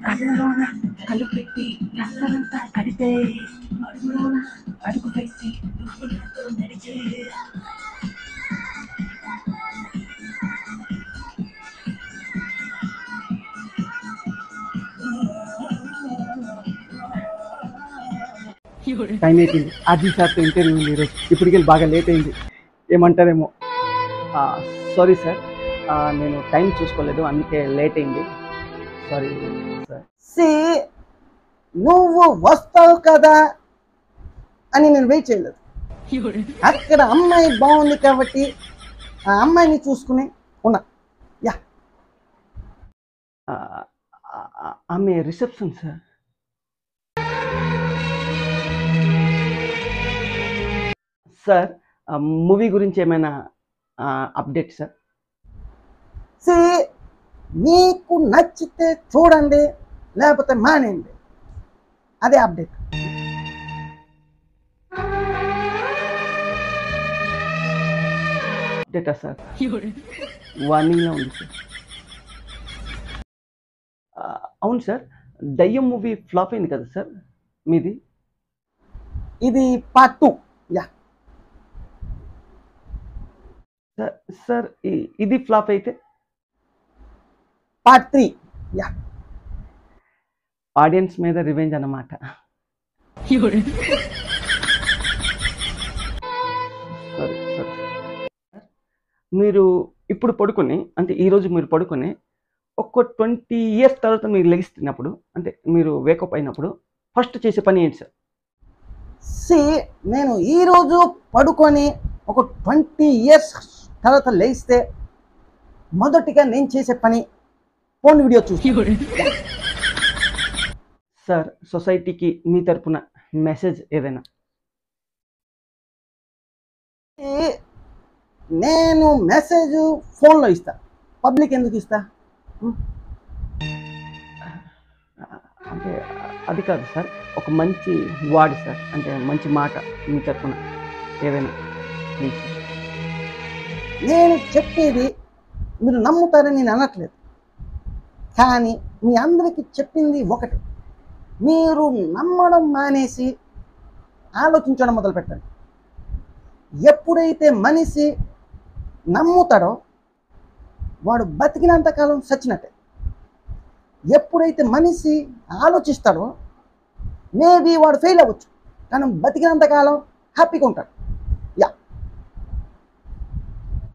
కళ్ళలోన కళ్ళు పెట్టి రసనంతా కడితే అడుగులోన అడుగు పెట్టి దుఃఖంతో నడిచే టైం అయిపోయింది. అది సార్తో ఇంటర్వ్యూ ఉంది ఈరోజు. ఇప్పటికి బాగా లేట్ అయింది, ఏమంటారేమో. సారీ సార్, నేను టైం చూసుకోలేదు, అందుకే లేట్ అయింది. Sorry sir. సి నువ్వు వస్తావు కదా అని నేను వెయిట్ చేయలేదు. అక్కడ అమ్మాయి బాగుంది కాబట్టి ఆ అమ్మాయిని చూసుకుని ఉన్నా. యా, ఆమె రిసెప్షన్ సార్. సార్, మూవీ గురించి ఏమైనా అప్డేట్ సార్? సి నీకు నచ్చితే చూడండి, లేకపోతే మానేయండి, అదే అప్డేట్. అప్డేటా సార్? వార్నింగ్లో ఉంది సార్. అవును సార్, దయ్యం మూవీ ఫ్లాప్ అయింది కదా సార్ మీది? ఇది పార్ట్ 2. Yeah sir. సార్, ఇది ఫ్లాప్ అయితే పార్ట్ 3. యా, ఆడియన్స్ మీద రివెంజ్ అన్నమాట. Sorry sir. మీరు ఇప్పుడు పడుకొని, అంటే ఈరోజు మీరు పడుకొని ఒక 20 years తర్వాత మీరు లెగిస్తున్నప్పుడు, అంటే మీరు వేకప్ అయినప్పుడు ఫస్ట్ చేసే పని ఏంటి సార్? సి నేను ఈరోజు పడుకొని ఒక 20 years తర్వాత లేస్తే మొదటిగా నేను చేసే పని ఫోన్ వీడియో చూసి. సార్, సొసైటీకి మీ తరపున మెసేజ్ ఏదైనా? నేను మెసేజ్ ఫోన్లో ఇస్తా, పబ్లిక్ ఎందుకు ఇస్తా? అంటే అది కాదు సార్, ఒక మంచి వర్డ్ సార్, అంటే మంచి మాట మీ తరపున ఏదైనా ప్లీజ్. నేను చెప్పేది మీరు నమ్ముతారని నేను అనట్లేదు, కానీ మీ అందరికీ చెప్పింది ఒకటి, మీరు నమ్మడం మానేసి ఆలోచించడం మొదలు పెట్టండి. ఎప్పుడైతే మనిషి నమ్ముతాడో వాడు బతికినంతకాలం చచ్చినట్టే. ఎప్పుడైతే మనిషి ఆలోచిస్తాడో మేబీ వాడు ఫెయిల్ అవ్వచ్చు, కానీ బతికినంతకాలం హ్యాపీగా ఉంటాడు.